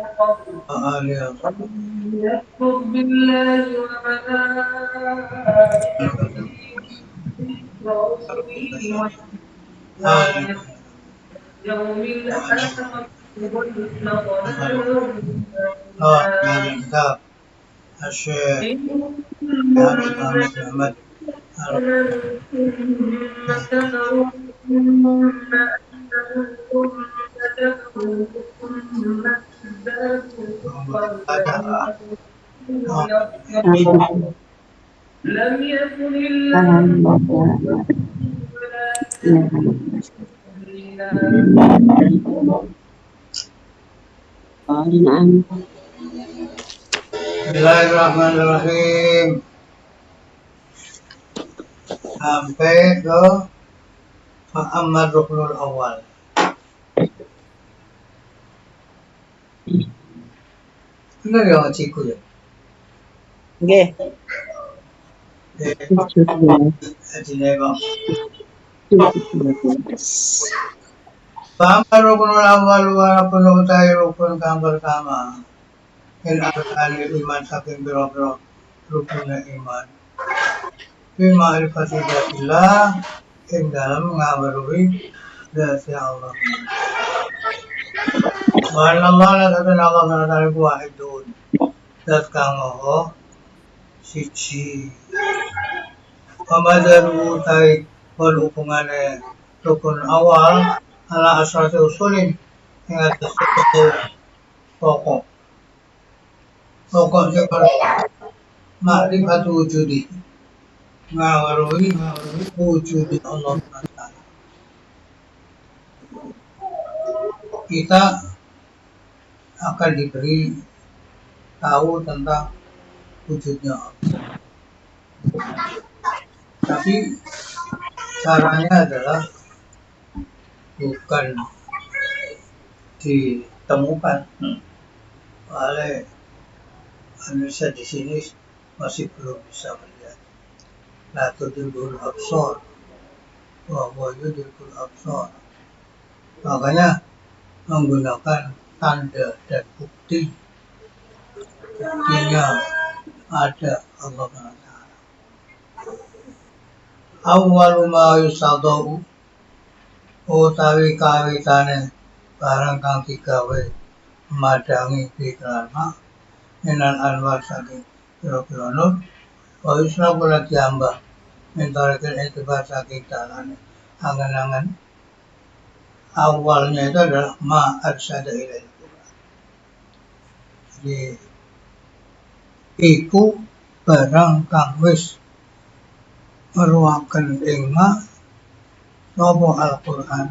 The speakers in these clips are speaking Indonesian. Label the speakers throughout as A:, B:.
A: وآله وصحبه
B: يكفر بالله وملائكته ورسله واليوم الآخر وضل ضلالا
A: من
B: بعيدا
A: الكتاب الشيخ
B: إن
A: حبيب محمد أحمد
B: ثم كفروا ثم آمنوا ثم كفروا ثم ازدادوا كفرا يرجعون لم يكن الله ولا
A: Bismillahirrahmanirrahim. Sampai ke Muhammad Ruknul Awal. Benar ya cikgu ya?
C: Nggih.
A: Jadi bang. Muhammad Ruknul Awal walaupun utai rukun kang pertama. In arkanil iman saking biro-biro rukunnya iman. Bima al-fasidatillah ing dalam ngabarui dari Allah. Wa Allah la tatun Allah kana tariku wahidun. Dat kang Allah siji. Pemadaru utai berhubungannya rukun awal ala asrati usulin ing atas pokok. Pokok sing makrifat wujudi. Ngawarui wujudi Allah Ta'ala. Kita akan diberi tahu tentang wujudnya Allah. Tapi caranya adalah bukan ditemukan oleh manusia di sini masih belum bisa melihat. La tudrikul absar wa huwa yudrikul absar. Makanya menggunakan tanda dan bukti. Buktinya ada Allah Ta'ala. Awwalu ma yusadau utawi kawitane barang kang digawe madangi pikiran mak minan anwar saking pira-pira nur wa yusrabu lan diambah mintarekin etibar saking dalane angan-angan awalnya itu adalah ma arsada ilal Quran. Jadi iku barang kang wis meruaken ing ma sapa Al-Qur'an.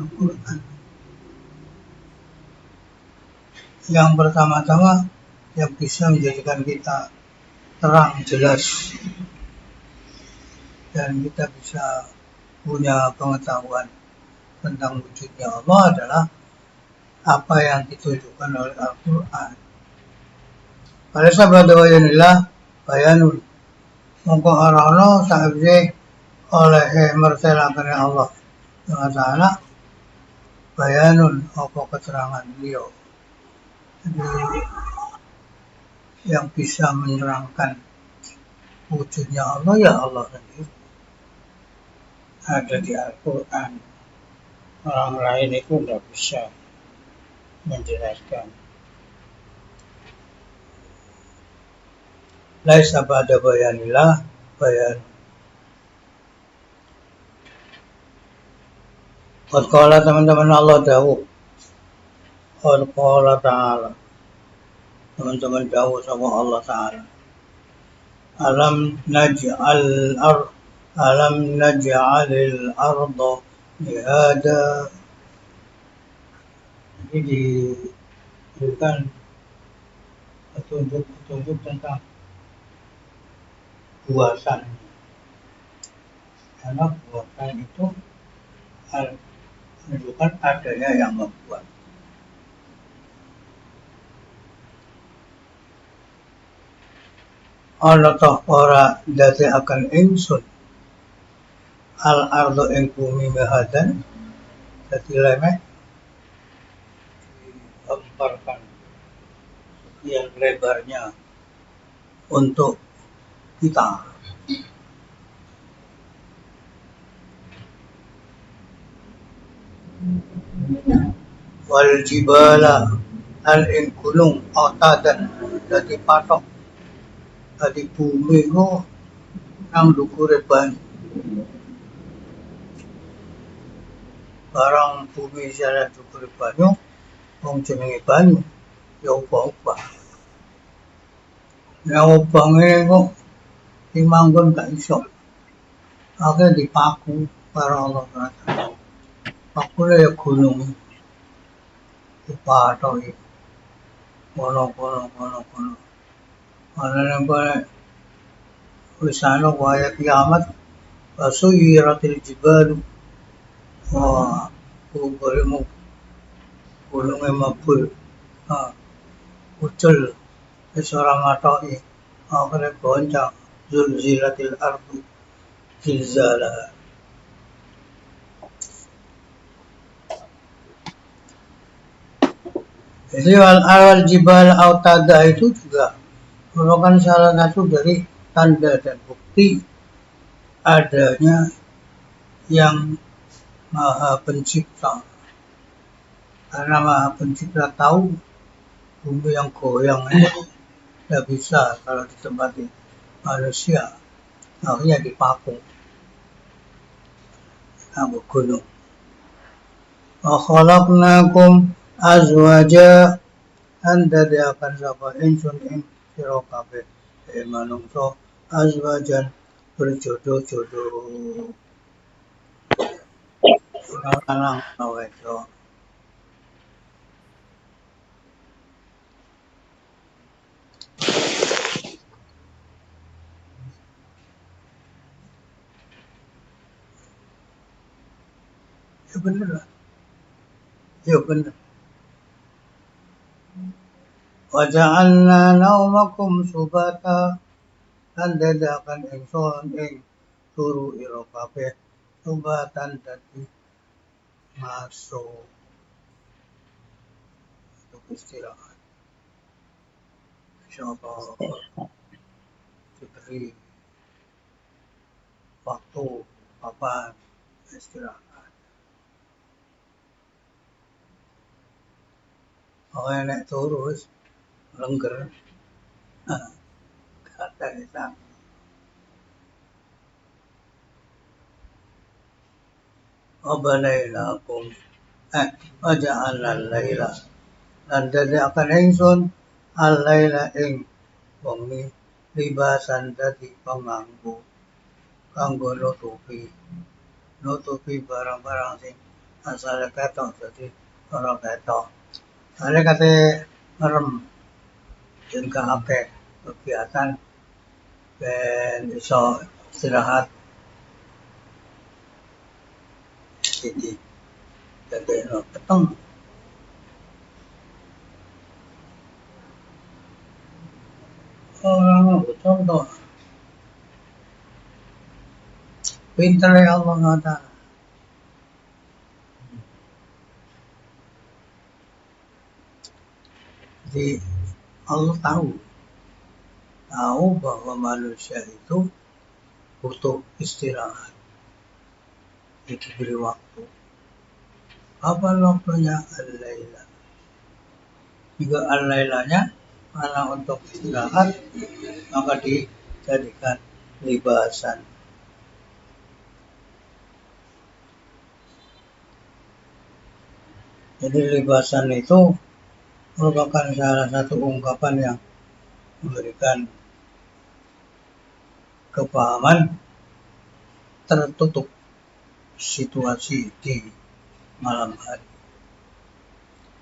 A: Yang pertama-tama yang bisa menjadikan kita terang jelas dan kita bisa punya pengetahuan tentang wujudnya Allah adalah apa yang ditunjukkan oleh Al-Quran. Pada sahabat wayanillah bayanun mongko arana sahabat oleh mertelakan Allah Ta'ala bayanun apa keterangan beliau. Jadi, yang bisa menerangkan wujudnya Allah ya Allah sendiri. Ada di Al-Quran. Orang lain itu tidak bisa menjelaskan. Laisa ba'da bayanillah bayan. Qala teman-teman Allah dawuh. Qala ta'ala. Teman-teman dawuh sama Allah Ta'ala. Alam naj'alil arda mihada. Jadi diberikan petunjuk tentang buatan. Karena buatan itu menunjukkan adanya yang membuat. Ana toh ora dadi akan ingsun al-ardu ing bumi mihadan dadi lemeh dilemparkan yang lebarnya untuk kita. Wal jibala lan ing gunung otadan dadi patok dadi bumi kok nang ndukure banyu. Barang bumi jalan ndukure banyu, wong jenenge banyu ya obah-obah. Nek obah ngene kok dimanggon gak iso. Akhirnya dipaku karo Allah Taala. Pakune ya gunung dipatoki kono. Ana nang kene wis ana waya kiamat fasuyiratil jibalu. Wah, kuburmu gunungnya mabur. Ah, ucul wis ora ngatoki. Akhire goncang zulzilatil ardu zilzalaha. Jadi al jibal autada itu juga merupakan salah satu dari tanda dan bukti adanya yang maha pencipta. Karena maha pencipta tahu bumi yang goyang ini tidak bisa kalau ditempati manusia. Akhirnya dipaku sama gunung. Wa khalaqnakum azwaja anda akan sapa ingsun ing sira kabeh manungsa azwajan berjodoh-jodoh. Lanang wedok. Ya bener lah. Ya bener. Wa ja'alna naumakum subata lan dadakan ingsun ing turu ira kabeh subatan dadi masuk untuk istirahat. Insyaallah diberi waktu kapan istirahat. Oh nek turu wis lengger. Kata kita. Wabanailakum waja'alna al-laila lan dadi ingsun al-laila ing wengi libasan dadi panganggo kanggo nutupi barang-barang sing asale ketok dadi ora ketok. Sale kate merem yen gak akeh kegiatan ben iso istirahat jadi peteng. Orang contoh pinter ya Allah Taala. Jadi Allah tahu bahwa manusia itu butuh istirahat, diberi waktu. Kapan waktunya? Al-laila. Jika al-lailanya malah untuk istirahat, maka dijadikan libasan. Jadi libasan itu merupakan salah satu ungkapan yang memberikan kepahaman tertutup situasi di malam hari.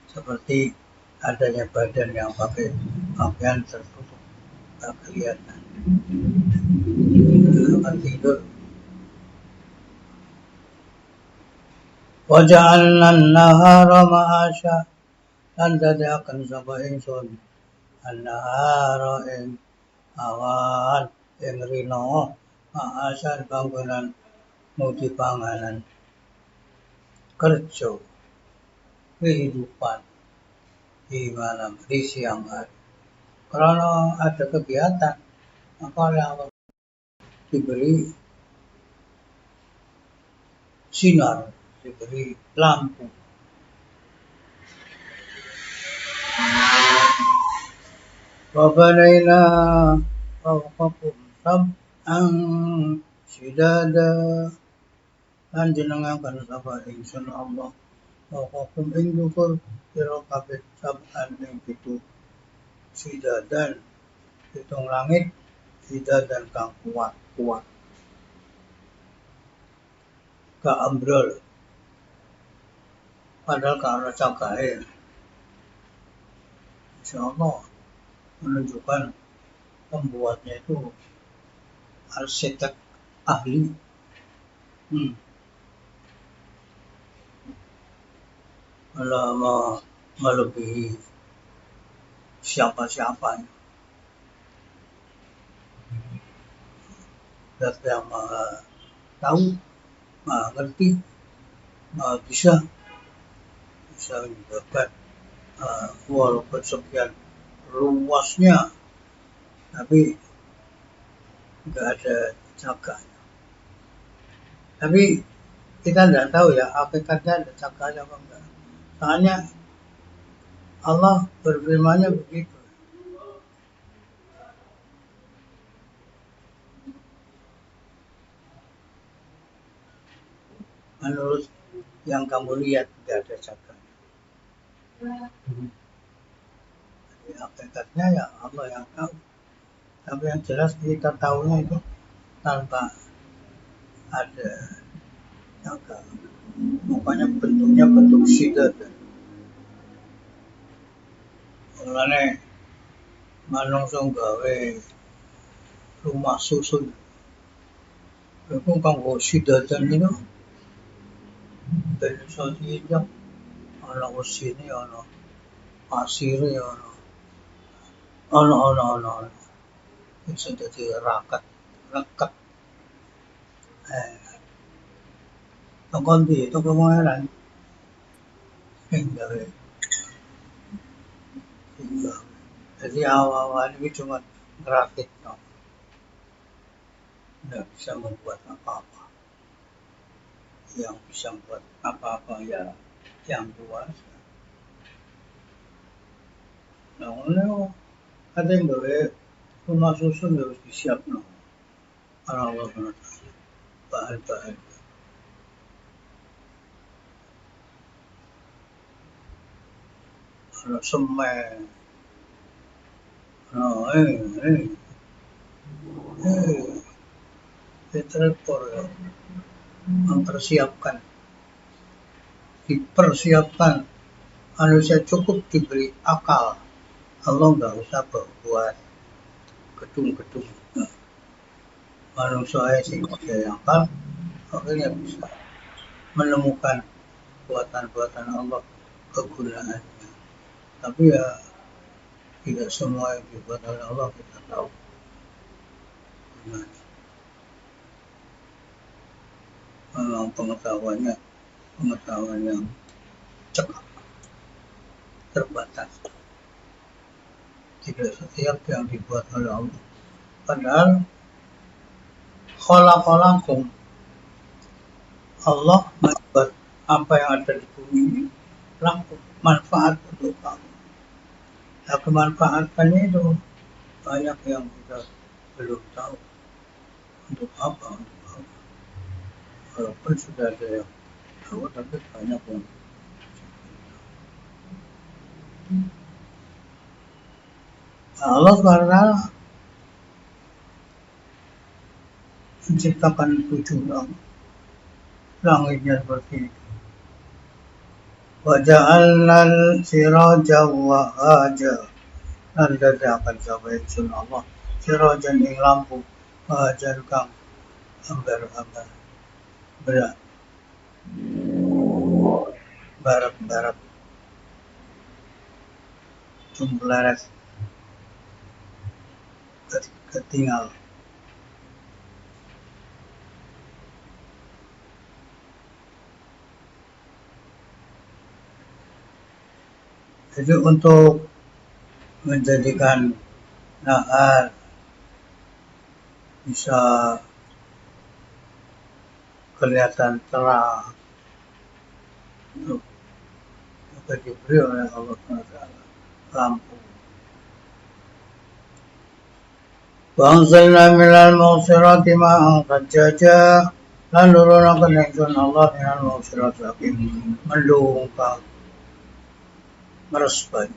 A: Seperti adanya badan yang pakai pakaian tertutup, tak kelihatan. Akan tidur. Waja'alna an-nahara ma'asya lan dadiaken sapa ingsun an-nahara ing awan ing rina ma'asya panggonan mudi panganan kerja kehidupan di malam di siang hari. Kalau ada kegiatan, maka oleh Allah diberi sinar, diberi lampu. Wabanaina fawqakum sab'an shidada lan jenengaken sapa ingsun Allah fawqakum ing dhuwur sira kabeh sab'an ing pitu sidadan pitung langit sidadan kang kuat gak ambrol padahal gak ana cagahe. Insyaallah menunjukkan pembuatnya itu arsitek ahli. Malah melebihi siapa-siapa. Zat yang maha tahu, maha ngerti, maha bisa menyebabkan walaupun sekian luasnya, tapi nggak ada cakanya. Tapi kita nggak tahu ya hakikatnya ada cakanya apa enggak. Soalnya Allah berfirmannya begitu. Menurut yang kamu lihat tidak ada cakanya. Jadi hakikatnya ya Allah yang tahu. Tapi yang jelas kita tahunya itu tanpa ada cakar. Makanya bentuknya bentuk sidat. Mulane manungsa gawe rumah susun. Iku kanggo sidatan itu ben iso diinjak ana wesine ana pasire ana iso dadi raket reket toko ndi toko pangeran sing gawe jadi awal-awal ini cuma grafik no. Nggak bisa membuat apa-apa yang bisa membuat apa-apa ya yang kuasa. Nah, ono ada yang gawe rumah susun harus disiapkan Allah bahan-bahan ono semen Petrepor ya dipersiapkan manusia cukup diberi akal. Allah nggak usah buat gedung-gedung. Manusia sih pakai akal akhirnya bisa menemukan buatan-buatan Allah kegunaannya. Tapi ya tidak semua yang dibuat oleh Allah kita tahu. Memang pengetahuan yang cepat, terbatas. Tidak setiap yang dibuat oleh Allah. Padahal khalaqalakum Allah membuat apa yang ada di bumi ini laku manfaat untuk kamu. Nah, kemanfaatannya itu banyak yang kita belum tahu untuk apa. Walaupun sudah ada yang tahu, tapi banyak yang Allah SWT menciptakan 7 langitnya seperti itu. Waja'alnal siraja wahaja dan dadakan sampai sun Allah sirajan ing lampu wahajan kang ambar-ambar berat barat cumpleres ketinggal. Jadi untuk menjadikan nahar bisa kelihatan terang maka diberi oleh Allah SWT lampu. Wa'anzalna minal mu'sirati ma'an qajjaja lan nurunaken ingsun Allah minal mu'sirati saking mendung kang meres banyu.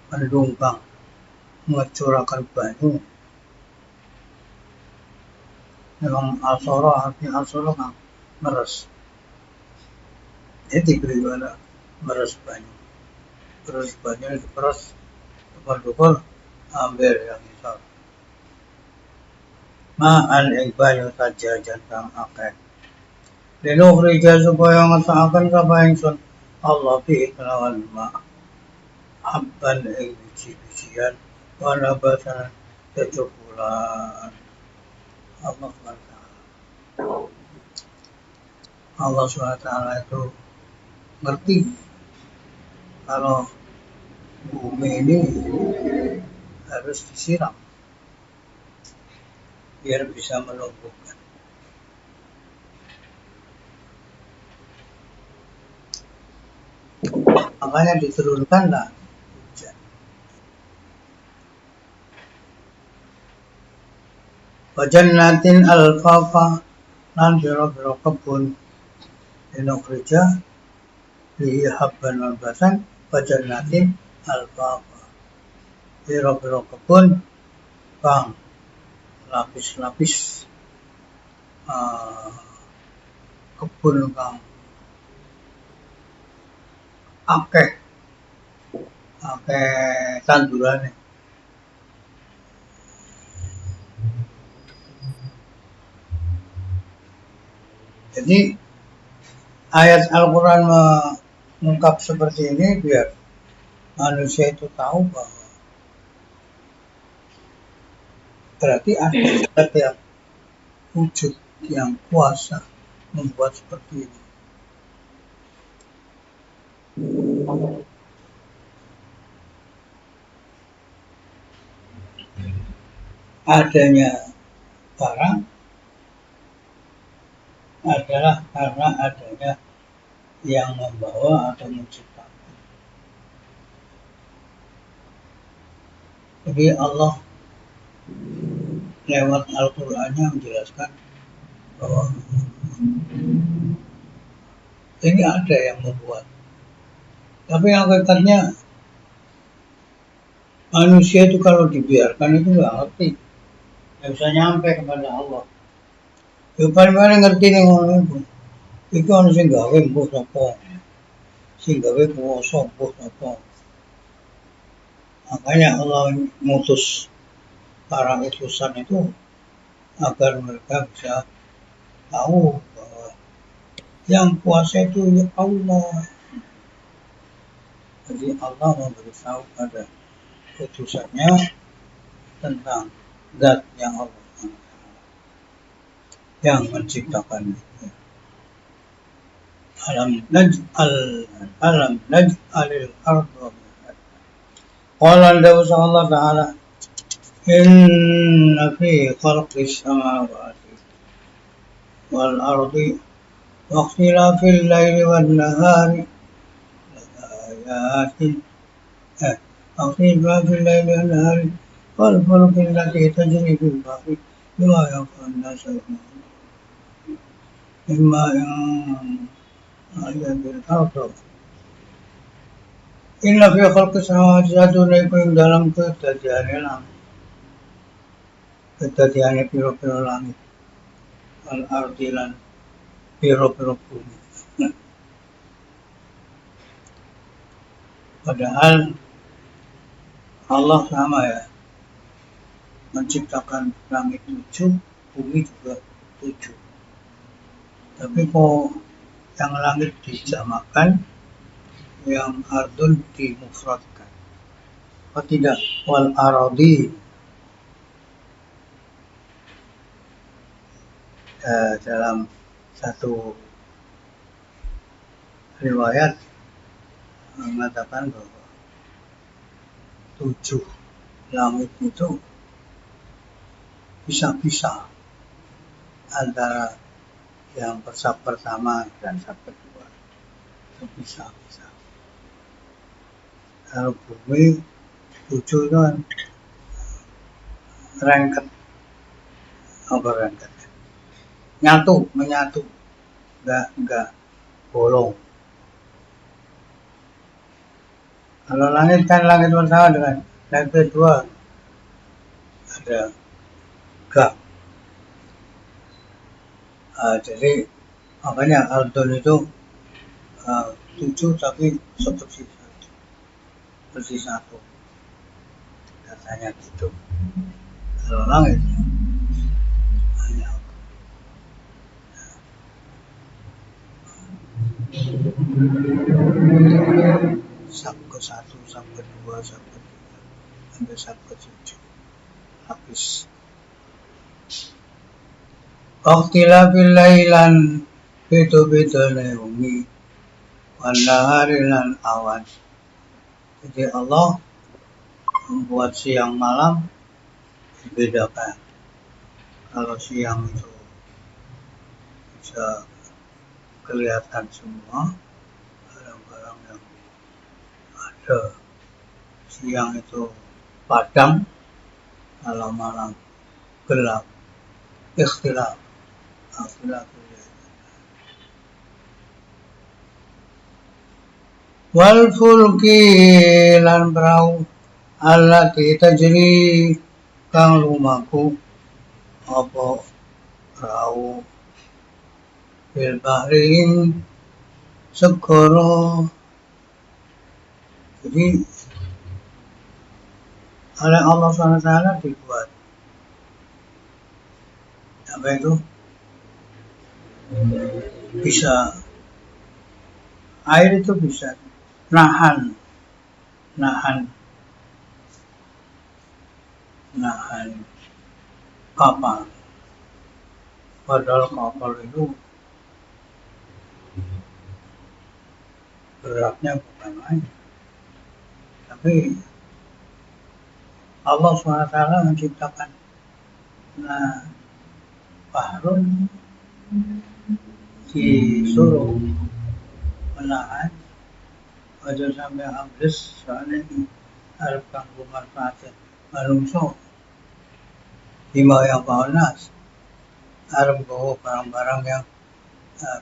A: Mendung kang ngecurakan banyu. Memang asoro artinya asoro kang meres. Jadi diberi pada meres banyu. Terus banyu diperes tukar-tukar ambil yang itu. Ma'an ing banyu sajajan kang akeh. Linukhrija supaya ngesakaken sapa ingsun Allah bi kelawan ma habban ing biji-bijian wa nabatan tetubulan. Allah SWT. Allah SWT itu ngerti kalau bumi ini harus disiram biar bisa menumbuhkan. Makanya diturunkanlah hujan. Wajannatin alfafa lan biro-biro kebun dinukhrija bihi habban wa basan wajannatin alfafa biro-biro kebun kang lapis-lapis kebun kang akeh tandurane. Jadi ayat Al-Quran mengungkap seperti ini biar manusia itu tahu bahwa berarti ada setiap wujud yang kuasa membuat seperti ini. Adanya barang adalah karena adanya yang membawa atau menciptakan. Jadi Allah lewat Al-Qur'annya menjelaskan bahwa ini ada yang membuat. Tapi hakikatnya manusia itu kalau dibiarkan itu nggak ngerti, nggak bisa nyampe kepada Allah. Ya paling-paling ngerti nih ngono itu. Iku ana sing gawe mbuh sapa. Sing gawe kuwasa mbuh sapa. Makanya Allah mutus para utusan itu agar mereka bisa tahu bahwa yang kuasa itu ya Allah. Jadi Allah memberitahu pada utusannya tentang zatnya Allah yang menciptakan itu. Alam naj'alil arda qala Allah Ta'ala inna fi khalqis samawati wal ardi wa ikhtilafil laili wan nahari ayatin ikhtilafil laili wan nahari wal fulki allati tajri fil bahri bima yanfa'u an-nasa mimma bil ardi. Inna fi khalqis samawati satune iku ing dalam kedadiane langit. Kedadiane piro-piro langit. Al ardi lan piro-piro bumi. Padahal Allah sama ya. Menciptakan langit 7, bumi juga 7. Tapi kok yang langit dijamakan, yang ardun dimufradkan. Oh tidak, wal aradi dalam satu riwayat mengatakan bahwa 7 langit itu bisa-bisa antara yang sab pertama dan sab kedua itu bisa-bisa. Kalau bumi 7 itu kan rengket, apa rengket? Menyatu, enggak bolong. Kalau langit kan langit pertama dengan langit kedua ada gap. Jadi makanya Aldon itu 7 tapi seperti satu katanya gitu. Kalau langit hanya sab ke-1, sab ke-2, sab ke-3 sampai sab ke-7 habis. Ikhtilafil lailan beda-bedane umi wan nahari lan awan. Jadi Allah membuat siang malam dibedakan. Kalau siang itu bisa kelihatan semua barang-barang yang ada. Siang itu padam, kalau malam gelap. Ikhtilaf. Wal fulki lan perahu allati tajri kang lumaku apa perahu bil bahrin segara. Jadi oleh Allah SWT dibuat apa itu bisa air itu bisa nahan kapal. Padahal kapal itu beratnya bukan main. Tapi Allah SWT menciptakan bahrun disuruh menahan aja sampai habis soalnya harap kanggo manfaatnya manungso bima yang paunas harap bawa barang-barang yang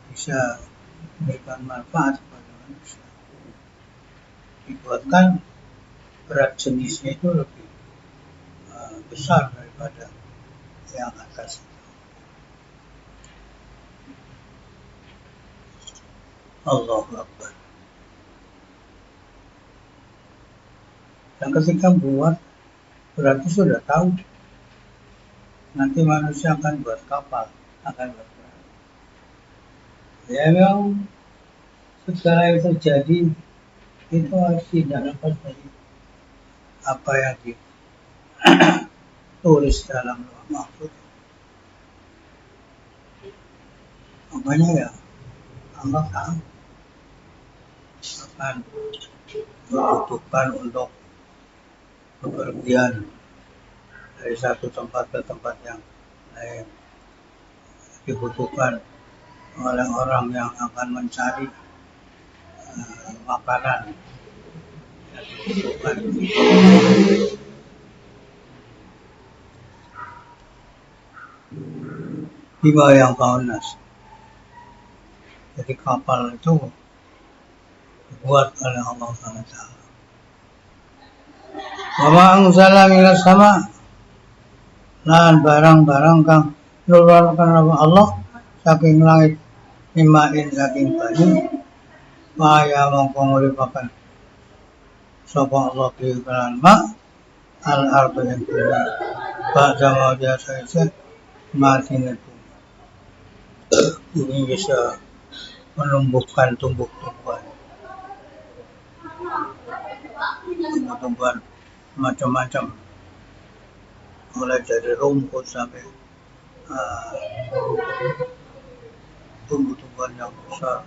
A: bisa memberikan manfaat kepada manusia. Dibuatkan berat jenisnya itu lebih besar daripada yang atas. Allahu Akbar. Dan ketika buat berarti sudah tahu nanti manusia akan buat kapal, akan buat perahu. Ya memang segala yang terjadi itu harus tidak lepas dari apa yang ditulis dalam Lauh Mahfuz. Makanya ya Allah tahu akan dibutuhkan untuk bepergian dari satu tempat ke tempat yang lain, dibutuhkan oleh orang yang akan mencari makanan, dibutuhkan bima yang kaunas. Jadi kapal itu dibuat oleh Allah SWT. Wa ma anzala minas sama lan barang-barang kang nurunkan Allah saking langit imain saking banyu maya mongko nguripaken sapa Allah bi'iklan ma al-ardu yang bumi ba'da mau biasa mati itu bumi bisa menumbuhkan tumbuh-tumbuhan macam-macam mulai dari rumput sampai tumbuh-tumbuhan yang besar.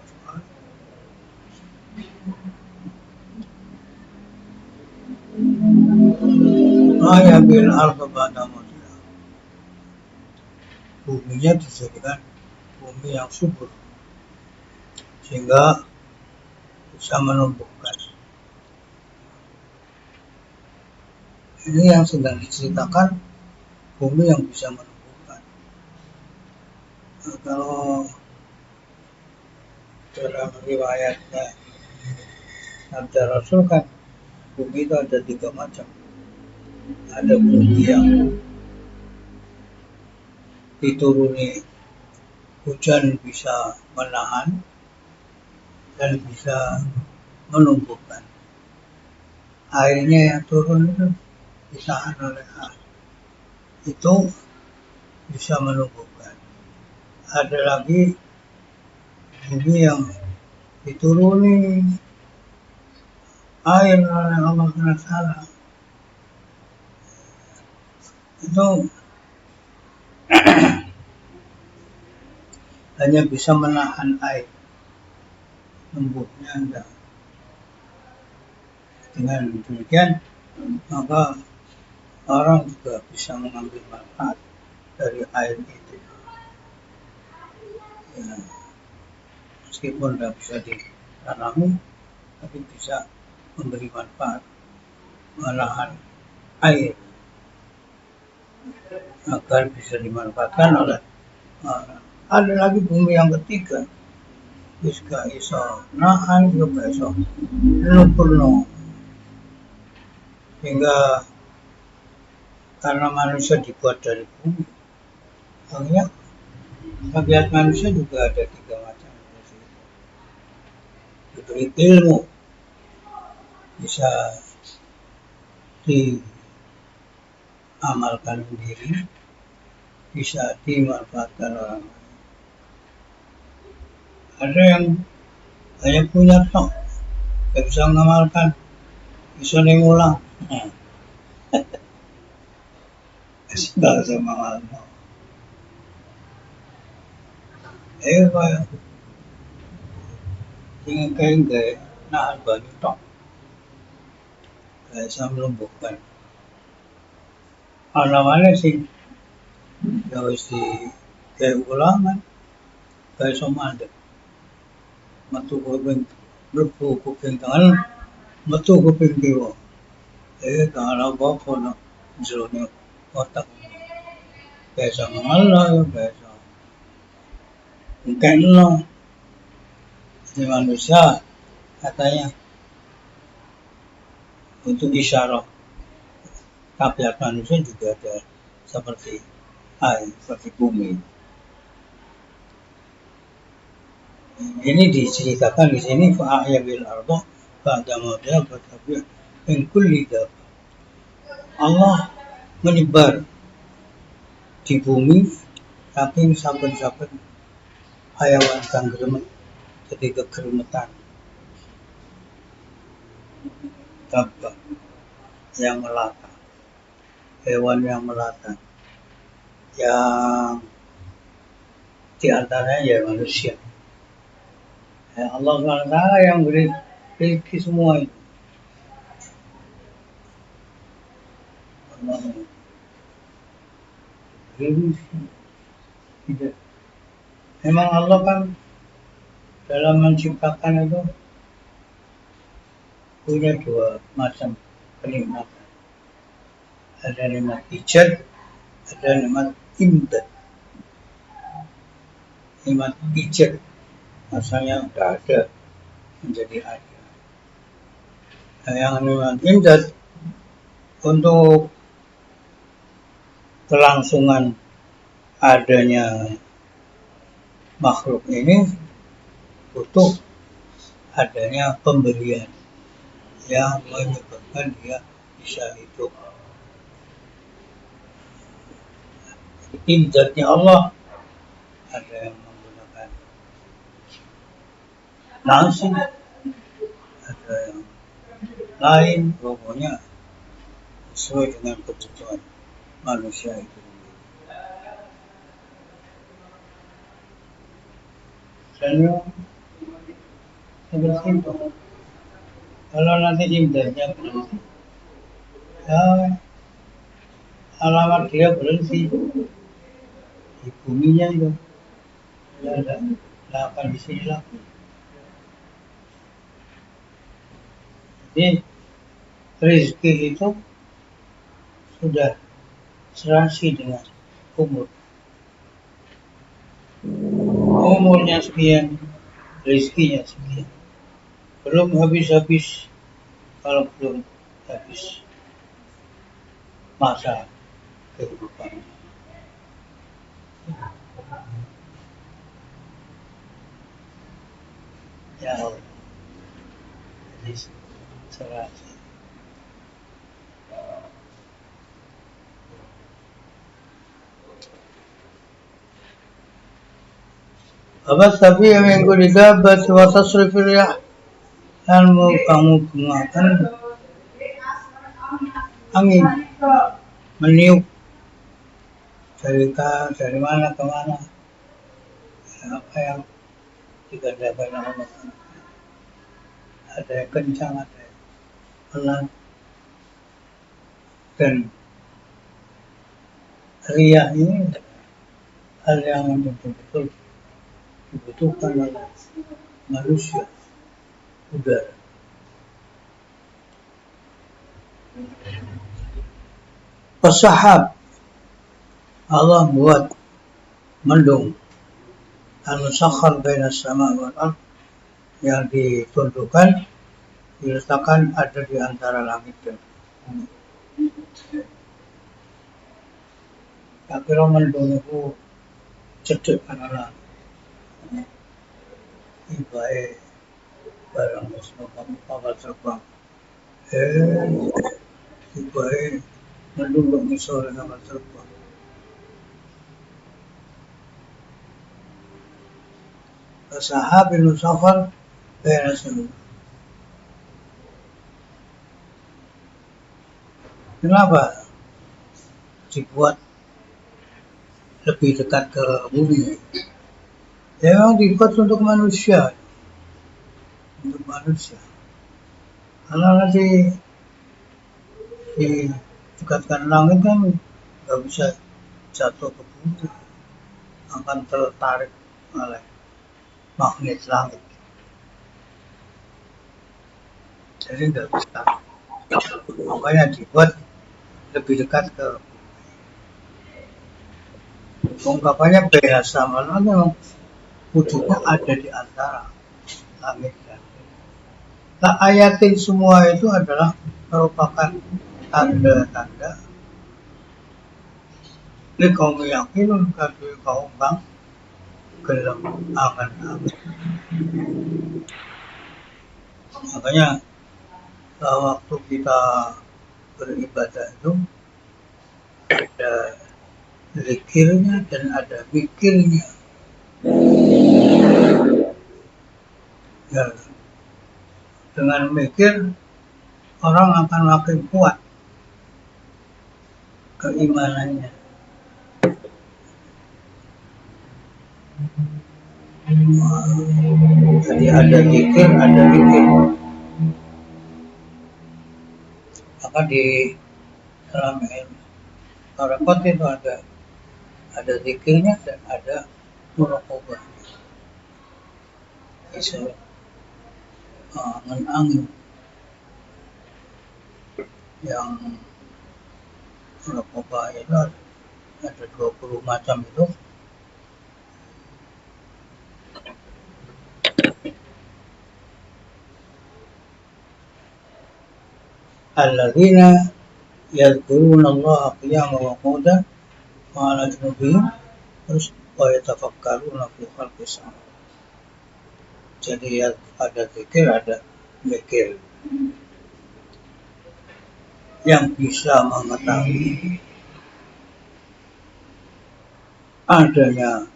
A: Ayabil arda ba'da mautiha. Buminya dijadikan bumi yang subur sehingga bisa menumbuhkan. Ini yang sedang diceritakan bumi yang bisa menumbuhkan. Nah, kalau dalam riwayatnya Sabda Rasul kan bumi itu ada 3 macam. Ada bumi yang dituruni hujan bisa menahan dan bisa menumbuhkan. Airnya yang turun itu ditahan oleh air. Itu bisa menumbuhkan. Ada lagi bumi yang dituruni air oleh Allah SWT. Itu hanya bisa menahan air, tumbuhnya enggak. Dengan demikian maka orang juga bisa mengambil manfaat dari air itu. Ya, meskipun tidak bisa ditanami, tapi bisa memberi manfaat, menahan air agar bisa dimanfaatkan oleh orang. Ada lagi bumi yang ketiga, bisa iso nahan juga iso lumpurno, sehingga karena manusia dibuat dari bumi, makanya tabiat manusia juga ada 3 macam. Diberi ilmu, bisa diamalkan sendiri, bisa dimanfaatkan orang lain. Ada yang hanya punya tok, tidak bisa mengamalkan, bisa ngulang. Tidak bisa mengamalkan. Kaya kayak nahan banyu tok, tidak bisa melumpuhkan. Mana sih, ya wis di kayak ulangan, kayak somandek. Metu kuping, mlebu kuping tangan, metu kuping kiwa. Tangan apa-apa no, jerone otak. Biasa mengalah, ya biasa. Mungkin no, di manusia katanya untuk isyarat. Tabiat manusia juga ada seperti air, seperti bumi. Ini diceritakan di sini fa'ahya bil arda ba'da mautiha fatabia min kulli dabbah. Allah menyebar di bumi tapi saben-saben hayawan kang gremet jadi kegeremetan. Dabbah yang melata, hewan yang melata, yang diantaranya ya manusia. Allah SWT yang beri rezeki semua itu. Allah beri tidak. Memang Allah kan dalam menciptakan itu punya 2 macam kenikmatan. Ada nikmat ijad, ada nikmat imdad. Nikmat ijad asalnya tidak ada menjadi ada. Nah, yang nikmat imdad untuk kelangsungan adanya makhluk ini butuh adanya pemberian yang menyebabkan dia bisa hidup. Imdadnya Allah ada yang menggunakan nasi, ada yang lain, pokoknya sesuai dengan kebutuhan manusia itu. Dan seperti itu. Kalau nanti imdadnya berhenti, ya alamat dia berhenti di buminya itu. Tidak akan di sini lagi. Jadi rezeki itu sudah serasi dengan umur. Umurnya sekian, rezekinya sekian. Belum habis-habis kalau belum habis masa kehidupan. Ya Allah, jadi serasi. Abas tapi yang minggu didapat watasrif riyah dan kamu gunakan angin meniup dari mana ke mana, apa yang dikatakan Allah. Ada yang kencang, ada yang pelan, dan riyah ini hal yang betul-betul dibutuhkan oleh manusia. Udara. Pesahab Allah buat mendung al-musakhkhar baina sama wal ard yang ditundukkan, diletakkan ada di antara langit dan bumi. Tak kira mendung itu cedek karena ibae barang musnah kapal terbang. Ibae mendung kok misal kapal terbang. Sahabil musakhkhar baina sama. Kenapa dibuat lebih dekat ke bumi? Ya memang dibuat untuk manusia, Karena nanti didekatkan langit kan nggak bisa jatuh ke bumi, akan tertarik oleh magnet langit. Jadi nggak bisa. Makanya dibuat lebih dekat ke ungkapannya biasa, malah memang wujudnya ada di antara langit dan bumi. Nah, ayatin semua itu adalah merupakan tanda-tanda ini kaum yakin kafir kaum bang gelem angan-angan. Makanya waktu kita beribadah itu ada zikirnya dan ada mikirnya. Ya, dengan mikir orang akan makin kuat keimanannya. Jadi ada zikir, ada mikir. Maka di dalam Tarekat itu ada zikirnya dan ada muraqabah. Bisa angin yang muraqabah itu ada 20 macam itu. Alladzina yadhkuruna Allah qiyaman wa qu'udan wa 'ala junubihim terus wa yatafakkaruna fi khalqis samawati. Jadi ada zikir, ada mikir yang bisa mengetahui adanya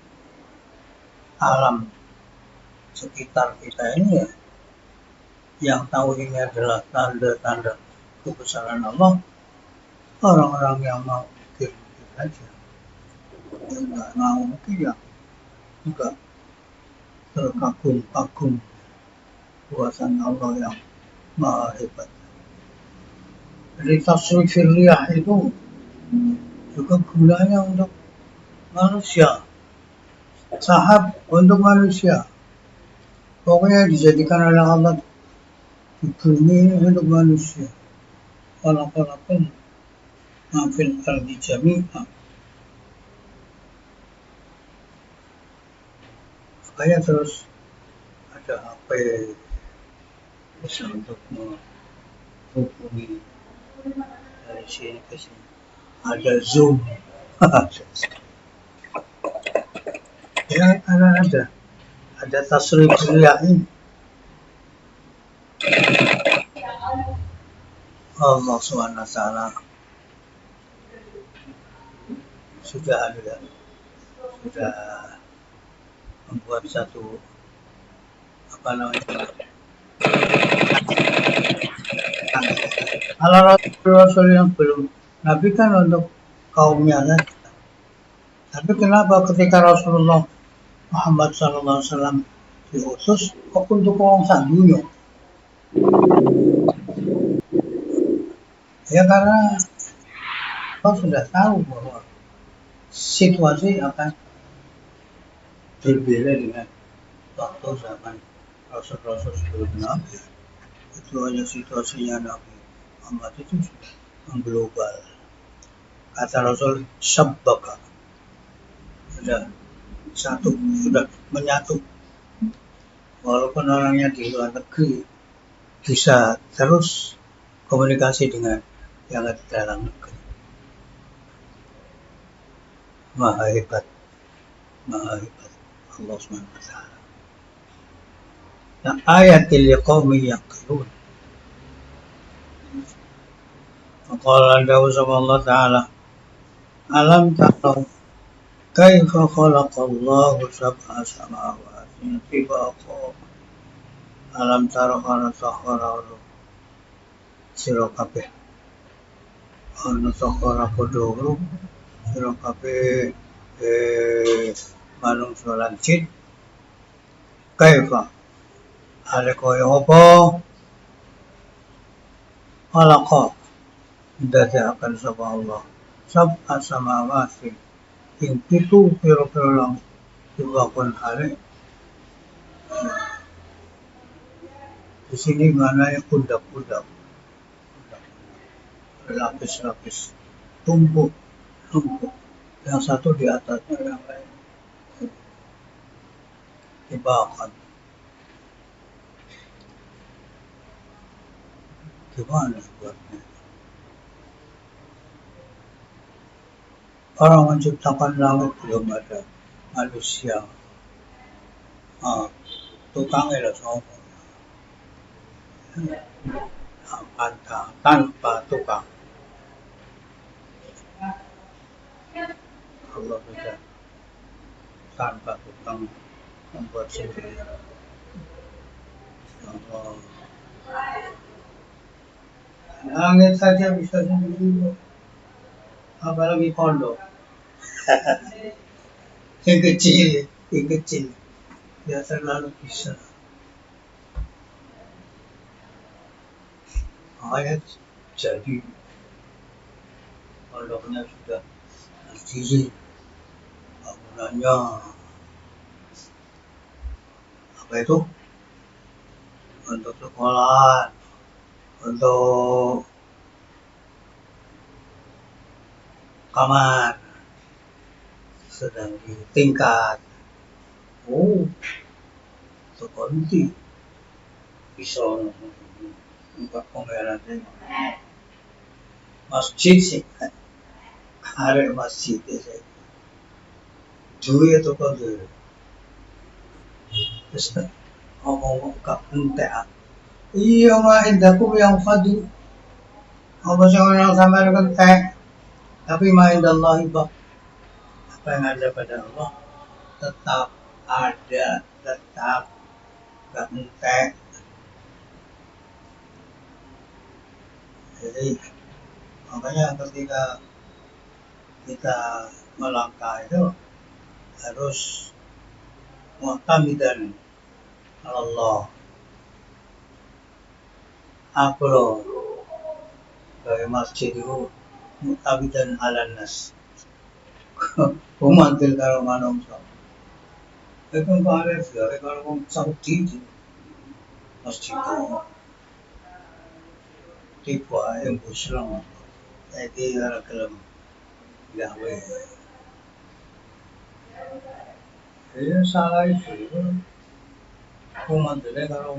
A: alam sekitar kita ini, ya, yang tahu ini adalah tanda-tanda kebesaran Allah. Orang-orang yang mau mikir aja, yang nggak mau mikir ya enggak terkagum-kagum kuasaan Allah yang maha hebat. Jadi tasrif riyah itu juga gunanya untuk manusia, sahab untuk manusia. Pokoknya dijadikan oleh Allah di bumi ini untuk manusia. Khalaqalakum ma fil ardi jami'an. Makanya terus ada HP bisa untuk menghubungi dari sini ke sini. Ada Zoom. Ya, karena ada tasrif ini. Allah SWT sudah membuat satu apa namanya, kalau Rasul yang belum Nabi kan untuk kaumnya kan. Tapi kenapa ketika Rasulullah Muhammad SAW diutus kok untuk orang sak dunia? Ya karena kau sudah tahu bahwa situasi akan berbeda dengan waktu zaman Rasul-Rasul sebelum Nabi. Itu hanya situasinya Nabi Muhammad itu sudah mengglobal. Kata Rasul, sabbaka, sudah menyatu. Walaupun orangnya di luar negeri bisa terus komunikasi dengan yang ada di dalam negeri. Maha hebat Allah SWT. Nah, ayatil liqawmi yaqilun. Maqala Dawu sama Allah Ta'ala, alam ta'law kaifa khalaqallahu sab'a samawati tibaqa. Alam taro kana sakhara sira kabeh. Ana sakhara padha sira kabeh manungsa lan jin. Kaifa ale kaya apa khalaqa dadekaken sapa Allah sab'a samawati ing pitu pira-pira langit dibakon hale. Di sini maknanya pundak-pundak, lapis-lapis, tumpuk, yang satu di atasnya yang lain dibawakan. Gimana buatnya? Orang menciptakan langit belum ada manusia. Tukangnya lah semua. Tanpa tukang. Allah sudah tanpa tukang membuat sendiri. Allah. Langit saja bisa sendiri. Apalagi pondok. yang kecil. Ya terlalu bisa. Makanya jadi pondoknya sudah berdiri, bangunannya apa itu, untuk sekolah, untuk kamar, sedang di tingkat. Seperti bisa untuk pengairannya masjid sih, ada masjid sih. Duit itu kan dulu. Terus ngomong ke entek. Iya mah indaku yang fadu. Apa sih orang sampai entek? Tapi ma indallahi baq. Apa yang ada pada Allah tetap ada, tetap gak entek. Jadi makanya ketika kita melangkah itu harus mu'tamidan Allah. Aku loh dari masjid itu mu'tamidan ala nas. Pumantil karo manungsa. Iku kare gare karo wong Saudi mesti tipe ae Muslim. Iki ora gelem gawe. Ya salah itu. Pumantile karo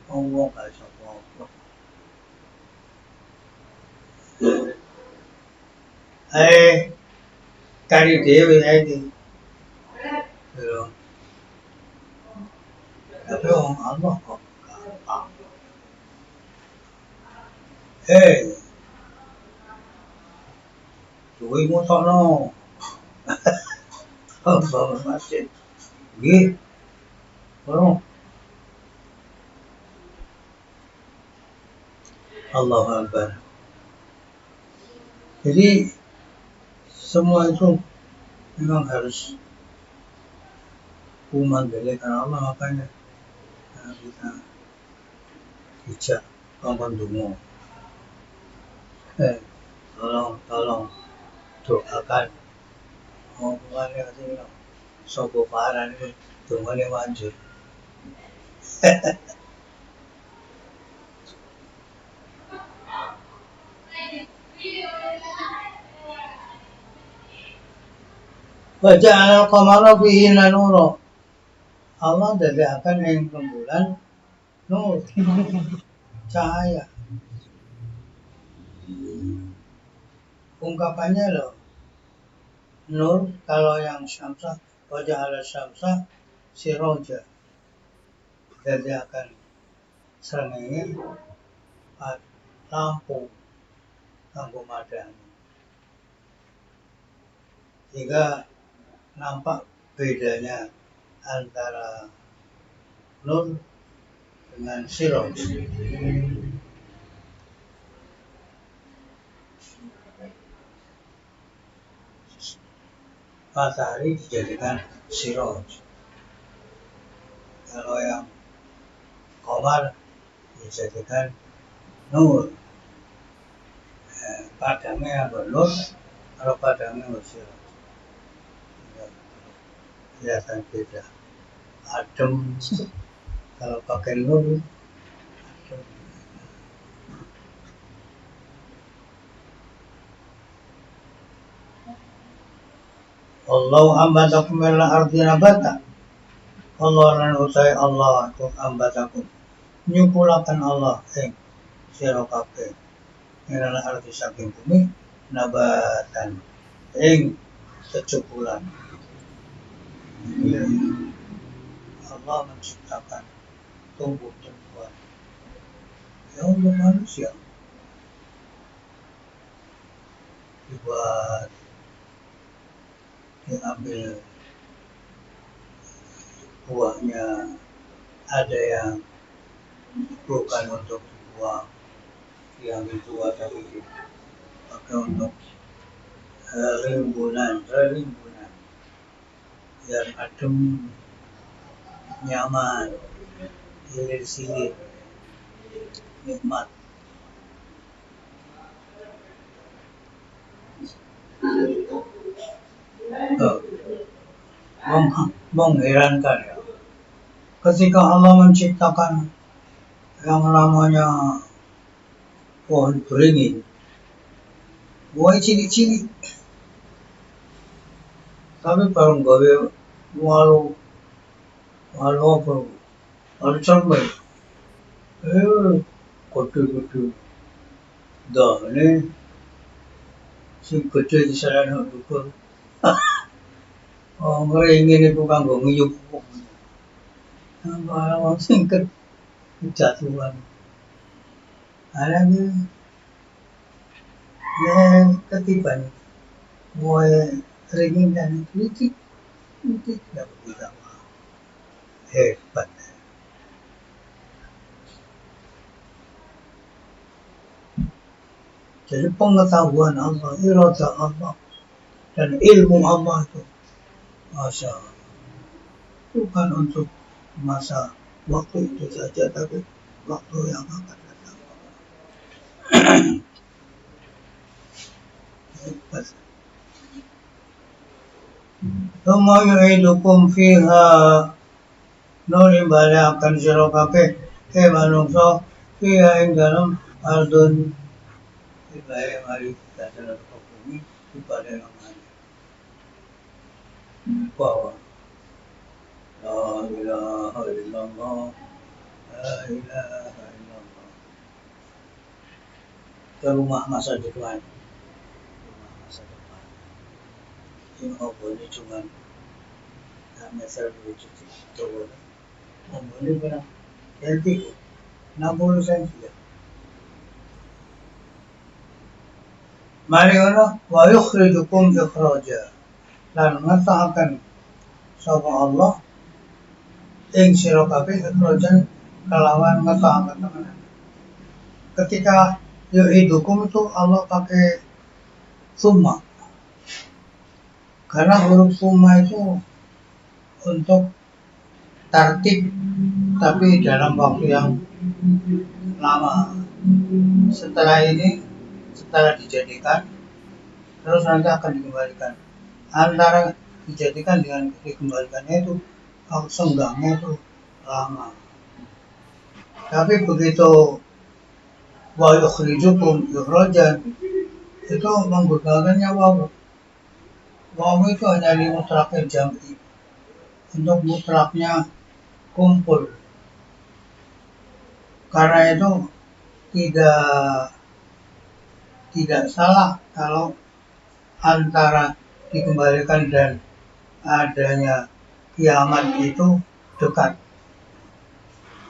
A: wong gak iso apa. Cari dhewe ae iki. Pero tapi wong Allah kok gampang. Duwe mosokno. Bangun masjid. Nggih. Tolong. Allahu Akbar. Jadi semua itu memang harus umat beli karena Allah, makanya kita bijak ngomong dungu. Tolong doakan. Hubungannya sih sopo parah ini dungane manjur. Baca al-qamara bihi nuro. Allah dadakaken ing rembulan nur, cahaya. Ungkapannya loh, nur kalau yang syamsa, wajah ala syamsa siroja. Dadakaken srengenge lampu kanggo madani. Sehingga nampak bedanya antara nur dengan siroj. Matahari dijadikan siroj. Kalau yang qamar dijadikan nur. Padangnya nur, kalau padangnya siroj. Kelihatan beda. Adem kalau pakai nur adem. Allah ambatakum min al-ardi nabata. Allah lan utai Allah itu ambatakum. Nyukulakan Allah sira kabeh. Min al-ardi saking bumi nabatan kecukulan. Allah menciptakan tumbuh-tumbuhan. Ya untuk manusia dibuat, diambil buahnya, ada yang bukan untuk dibuang, diambil buah tapi dipakai untuk rimbunan biar adem, nyaman, hilir-hilir, nikmat. Mengherankan ya. Ketika Allah menciptakan yang namanya pohon beringin, buahnya cilik-cilik, tapi baru gawe walu apa, walu cermin, gede-gede. Dah ini si gede di sana dulu. Beringin itu kanggo ngiyup. Kalau singkat kejatuhan. Ada ketiban, mulai ringin dan kritik tidak berbeda. Hebat. Jadi pengetahuan Allah, irada Allah, dan ilmu Allah itu, Masya Allah, bukan untuk masa waktu itu saja, tapi waktu yang akan datang. Hebat. Thumma yu'idukum fiha nuli bali akan sira kabeh manungsa fiha ing dalem ardun ibae mari dadan teko bumi dibali nang bahwa la ilaha illallah la ilaha illallah ke rumah masa depan ini ini cuma meter menuju itu ini berapa jadi 60 cm mari ngono wa yukhrijukum ikhraja lan ngetahaken sapa Allah ing sira kabeh ikhrajan kelawan ngetahaken temenan ketika yu'idukum itu Allah pakai summa karena huruf summa itu untuk tertib tapi dalam waktu yang lama setelah dijadikan terus nanti akan dikembalikan antara dijadikan dengan dikembalikannya itu senggangnya itu lama tapi begitu wa yukhrijukum ikhrajan itu menggunakannya waw itu hanya di mutlaknya jam'i untuk mutlaknya kumpul karena itu tidak salah kalau antara dikembalikan dan adanya kiamat itu dekat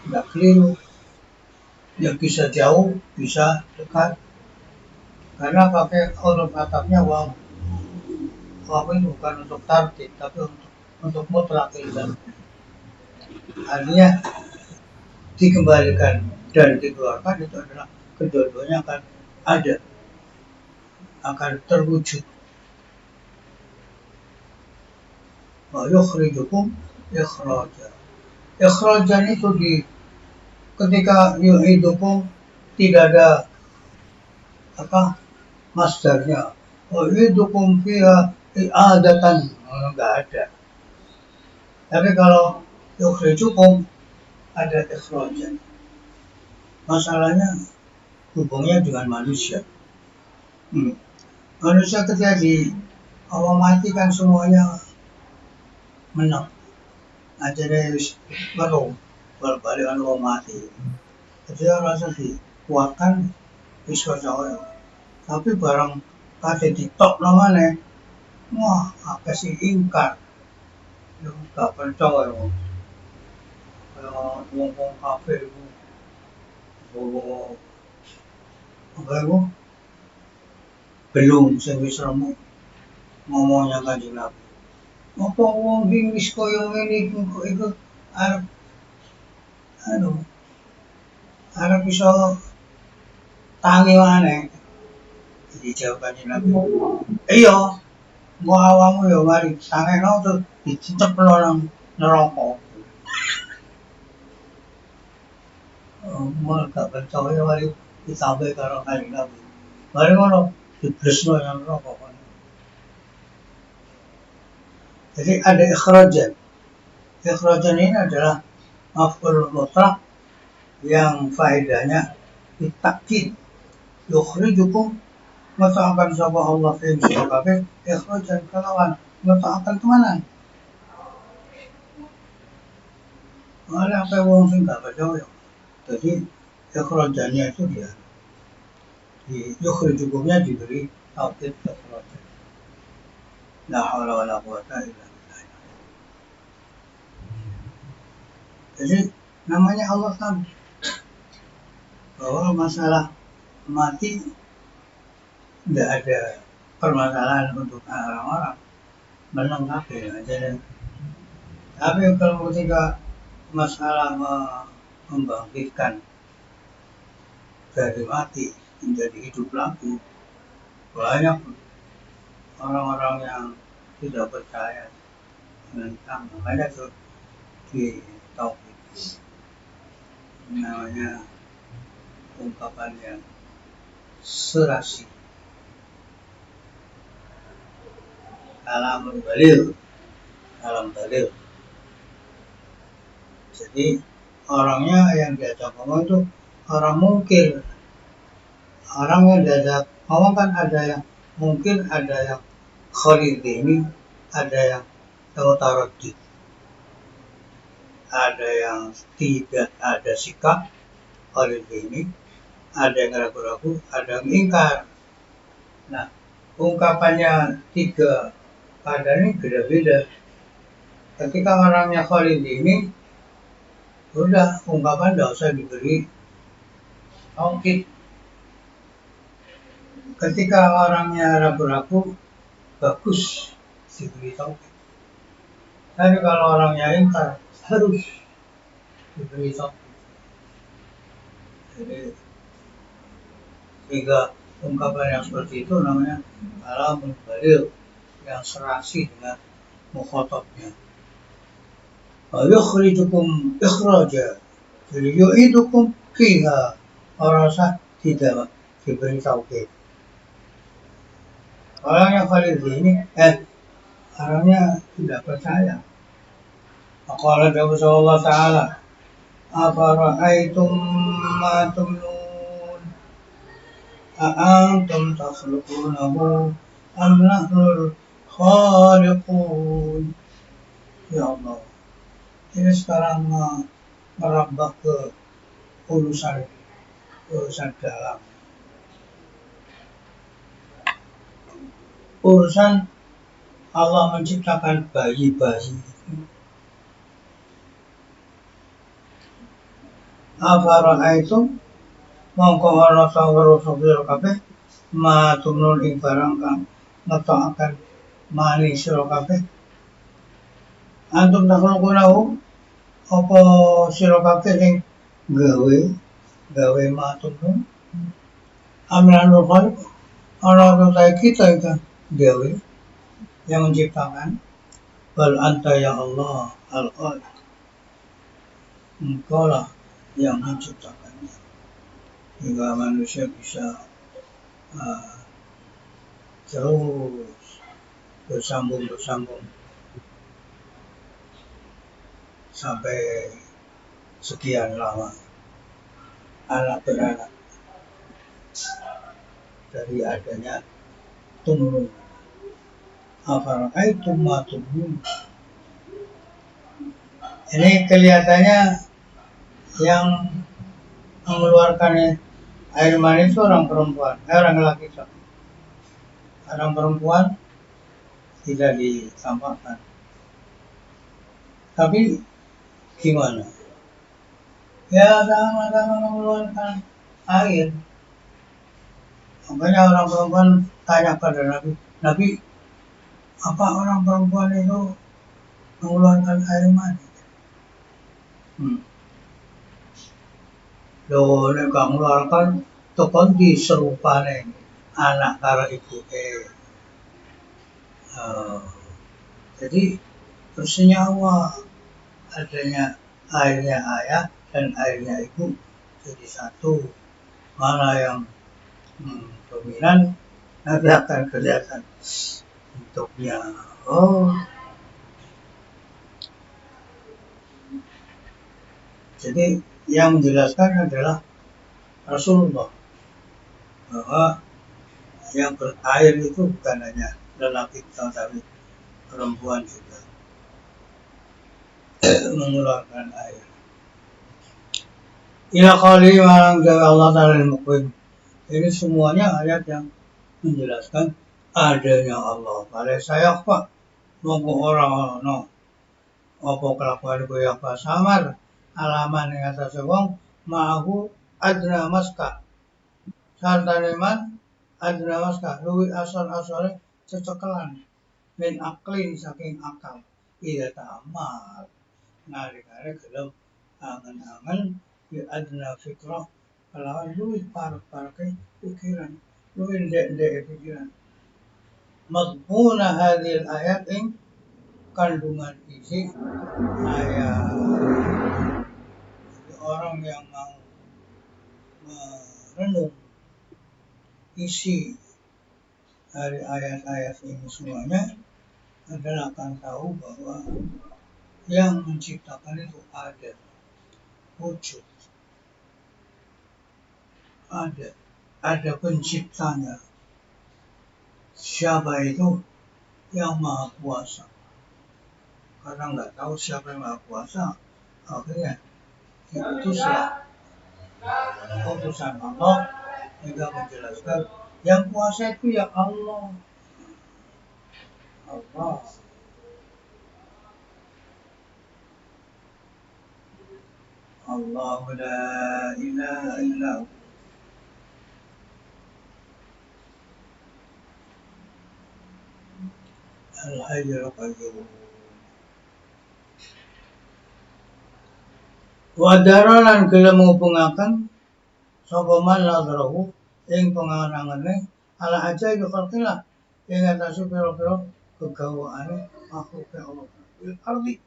A: tidak keliru ya bisa jauh bisa dekat karena pakai huruf atapnya waw itu bukan untuk tartib tapi untuk mutlak ilzam artinya dikembalikan dan dikeluarkan itu adalah kedua-duanya akan terwujud wa yukhrijukum ikhrajan itu ketika yu'idukum tidak ada masdarnya wa yu'idukum fiha i'adatan enggak ada tapi kalau yukhrijukum ada ikhrajan masalahnya hubungnya dengan manusia manusia ketika Allah mati kan semuanya menang aja deh baru balik Allah mati jadi rasa dikuatkan bisa jauh tapi barang kate ditok namanya wah apa sih ingkar gak percaya ngomong kafe itu apa itu belum seremu ngomongnya Kanjeng Nabi apa wong wis koyo ngene iku arep iso tangi maneh dijawab Kanjeng Nabi iya mau awakmu ya mari tangekno terus diceplo nang neraka mau gak percaya mari disampe karo Kanjeng Nabi mari ngono diblesno nang neraka jadi ada ikhrajan ini adalah maf'ul mutlaq yang faedahnya ditakkid yukhrijukum ngetakaken sapa Allah ing sira kabeh ikhrajan kelawan ngetakaken temenan malah apa wong sing gak percaya jadi ikhrajannya itu dia di yukhrijukumnya diberi taukid ikhrajan la haula wala quwata illa billah jadi namanya Allah tahu bahwa masalah mati tidak ada permasalahan untuk orang-orang melengkapi aja. Tapi kalau ketika masalah membangkitkan dari mati menjadi hidup lagi banyak orang-orang yang tidak percaya tentang makanya tuh di tauhid namanya ungkapan yang serasi kalamul balil dalam dalil. Jadi orangnya yang diajak ngomong itu orang mungkir. Orang yang diajak ngomong kan ada yang mungkin, ada yang khalidini, ada yang mutaradid, ada yang tidak ada sikap khalidini, ada yang ragu-ragu, ada yang ingkar. Nah, ungkapannya tiga keadaan ini beda-beda. Ketika orangnya khalidini, udah ungkapan tidak usah diberi taukid. Ketika orangnya ragu-ragu, bagus diberi taukid. Tapi kalau orangnya ingkar, harus diberi taukid. Jadi tiga ungkapan yang seperti itu namanya kalamun balil, yang serasi dengan mukhatabnya. Wa yukhrijukum ikhraja, jadi yu'idukum fiha, orang sah tidak diberi taukid. Orangnya khalidini, orangnya tidak percaya. Maqala Nabi sallallahu ta'ala, afara'aitum ma tumnun, a'antum takhluqunahu am nahnul khaliqun. Ya Allah, ini sekarang merambah ke urusan dalam, urusan Allah menciptakan bayi-bayi. Afara'aitum, mongko ana sawara sira kabeh ma tumnun ing barang kang ngetokaken mani sira kabeh. Antum takhluqunahu, apa sira kabeh sing gawe ma tumnun, amranul khaliq, ana utahe kita ingkang gawe, yang menciptakan. Bal anta ya Allah al-khaliq, engkau lah yang menciptakannya hingga manusia bisa terus bersambung sampai sekian lama, anak beranak dari adanya tumnun. Afara'aitum ma tumnun, ini kelihatannya yang mengeluarkan air mani itu orang perempuan, orang laki. Orang perempuan tidak ditampakkan. Tapi gimana? Ya sama-sama mengeluarkan air. Makanya orang perempuan tanya pada Nabi, Nabi, apa orang perempuan itu mengeluarkan air mani? Loh, nek gak mengeluarkan tokon diserupane anak karo ibuke. Jadi bersenyawa, adanya airnya ayah dan airnya ibu jadi satu. Mana yang dominan, nanti akan kelihatan bentuknya. Jadi yang menjelaskan adalah Rasulullah, bahwa yang berair itu bukan hanya lelaki tapi perempuan juga mengeluarkan air. Ila qali malang jaga Allah Ta'ala al-Muqim. Ini semuanya ayat yang menjelaskan adanya Allah. Pada saya pak, mongko orang no, apa kelakuan gue apa samar alaman yang atas wong ma'ahu adna maska. Sartaneman adna maska, luwi asal-asale cecekelan min aklin saking akal. Iya ta'amal nari-nari gelem angen-angen di adna fikrah kelawan luwih parek-pareke pikiran, luwih ndek-ndek pikiran. Madmuna hadhil ayat ing kandungan isi ayat. Jadi orang yang mau merenung isi dari ayat-ayat ini semuanya, adalah akan tahu bahwa yang menciptakan itu ada, wujud, ada penciptanya. Siapa itu? Yang Maha Kuasa. Karena nggak tahu siapa yang Maha Kuasa, akhirnya diutuslah utusan Allah hingga menjelaskan yang kuasa itu ya Allah. Allah. Allah la ilaha illa hu. Al-Hayyul Qayyum. Wa daralan kala menghubungaken sapa man ladrahu ing pengarangane ala aja iku khalqillah ing atase pira-pira kegawaane makhluk Allah. Bil ardi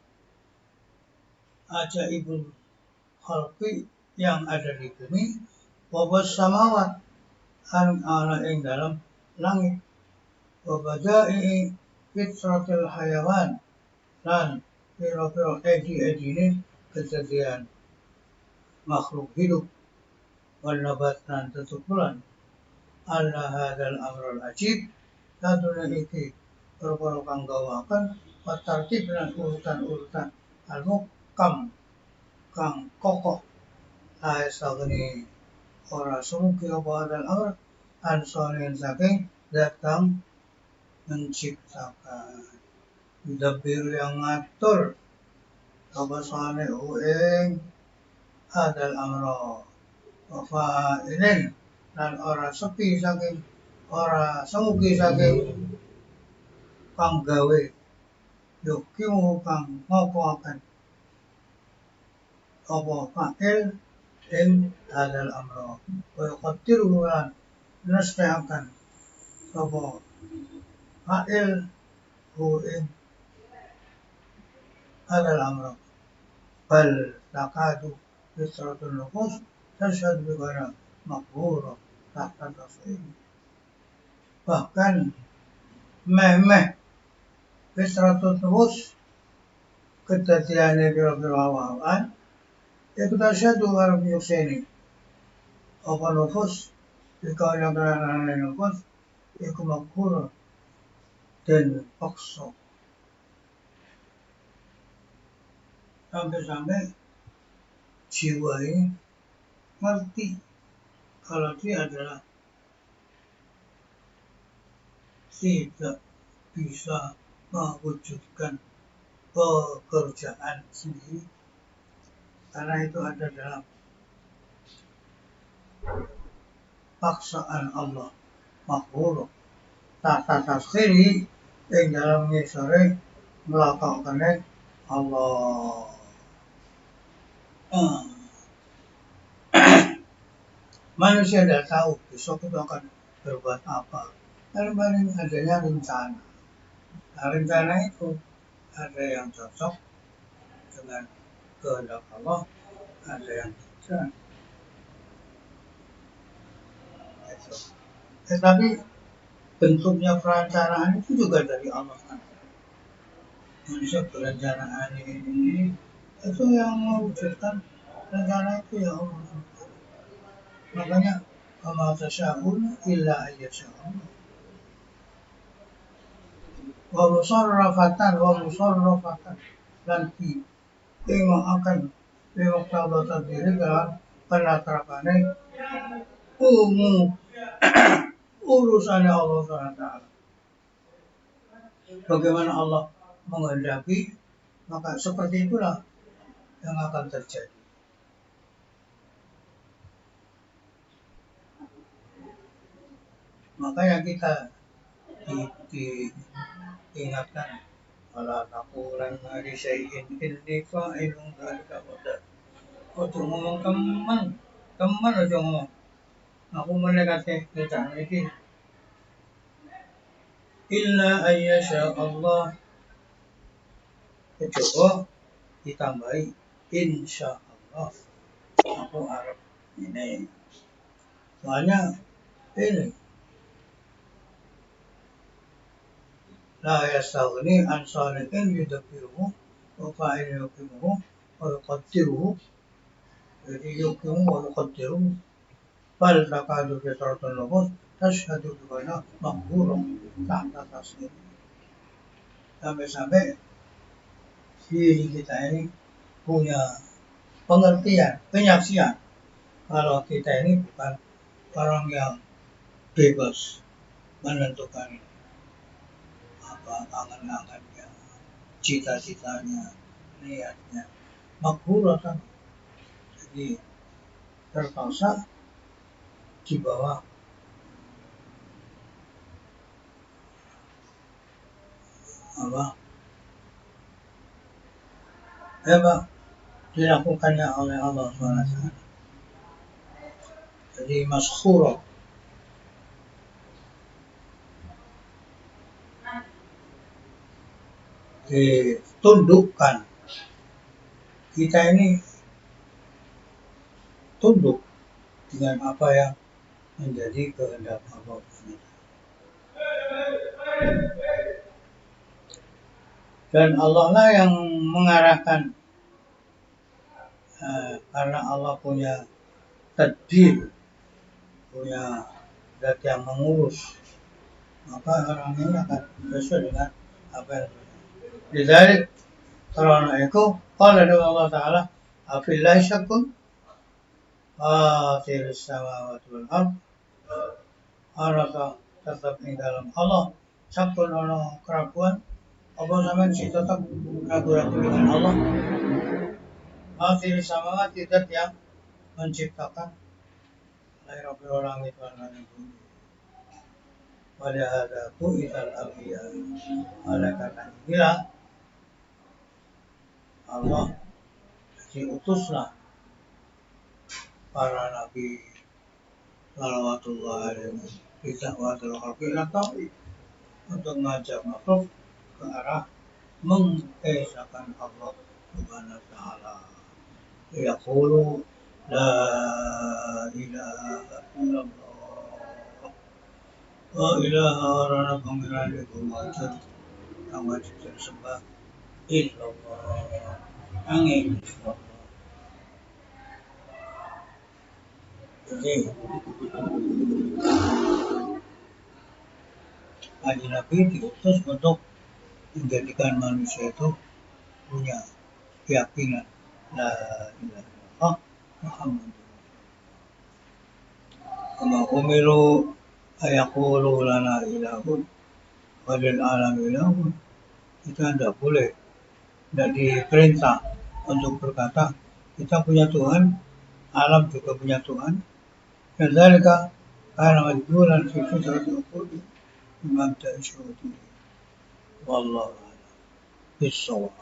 A: aja ibu khalqi yang ada di bumi wa samawat an ana ing dalam langit wa bada'i fitratil hayawan lan pira-pira edi-edine kejadian makhluk hidup wal nabat lan tetukulan ala hadal amrul ajib sadune iki perkara kang gawaken watartib lan urutan-urutan al-muhkam kang kokoh aesageni ora sumugi apa hadal amr ansonin saking zat kang menciptakan Yudabir yang ngatur apa soalnya ing hadal amro Wafailin dan ora sepi saking ora semugi saking kang gawe yukimu kang ngopoaken apa fa'il ing hadal amro wa yuqaddiru lan nasta'akan apa fa'il hu ing hadal amro bal takadu fitratul nufus tashhadu bigana makbura tahta tasawwur bahkan meh fitratul nufus kedadiane pira-pira awalan iku tasyadu karo nyukseni apa nufus dikaya keranane nufus iku makbura dan paksa sampai-sampai jiwa ini ngerti kalau dia adalah tidak bisa mewujudkan pekerjaan sendiri karena itu ada dalam paksaan Allah makhluk tata tasdiri yang dalam ngisore melakukannya Allah. Manusia tidak tahu besok itu akan berbuat apa. Paling adanya rencana. Nah, rencana itu ada yang cocok dengan kehendak Allah, ada yang tidak. Tetapi bentuknya perencanaan itu juga dari Allah kan. Manusia perencanaan ini itu yang mewujudkan rencana itu ya Allah. Makanya Allah tasya'un illa ayyasha'un wa musarrafatan nanti tengok akan tengok Allah terdiri dalam penatarannya umum urusannya Allah SWT. Bagaimana Allah menghendaki maka seperti itulah yang akan terjadi. Makanya kita diingatkan wala taqulan li syai'in inni fa'ilun dzalika ghadan. Ojo ngomong teman aja ngomong. Aku mendekati rencana ini illa ayyasha Allah coba ditambahi insya Allah aku harap ini soalnya ini لا يستغني عن صالح يدبره وفاعل يقيمه ويقدره يقيمه ويقدره بل تكاد فطرة النفوس تشهد بأنه مقبول تحت تصنيف. Sampai-sampai diri kita ini punya pengertian, penyaksian kalau kita ini bukan orang yang bebas menentukan apa angan-angannya, cita-citanya, niatnya. Makburatan, jadi terpaksa di bawah apa dilakukannya oleh Allah SWT. Jadi maskhura, ditundukkan. Kita ini tunduk dengan apa yang menjadi kehendak Allah. Dan Allah lah yang mengarahkan, karena Allah punya tadbir, punya zat yang mengurus, maka orang ini akan sesuai dengan apa yang dilihat. Karena itu qala Allah Ta'ala afillahi syakkun fatiris samawati wal ard, arata tetap di dalam Allah syakkun ono keraguan apa sampean si tetap ragu-ragu dengan Allah. Fatiris samawati, zat yang menciptakan lahir langit dan bumi. Pada ada tu'isal abiyah, oleh karena inilah Allah diutuslah para nabi salawatullah alaihi bid'awatul khalqi tauhid, untuk mengajak makhluk ke arah mengesahkan Allah Subhanahu wa taala. Yaqulu la ilaha illallah wa ilaha rana pangeran iku wajib kang wajib disembah illallah angin. Jadi Kanjeng Nabi diutus untuk menjadikan manusia itu punya keyakinan la ilaha illallah Muhammad. Kama umiru ayaqulu lana ilahun wa lil alamin ilahun. Kita tidak boleh, tidak diperintah untuk berkata kita punya Tuhan, alam juga punya Tuhan. Dan zalika kana majburan fi fitrati uquli imam ta'syuti wallahu a'lam bis-shawab.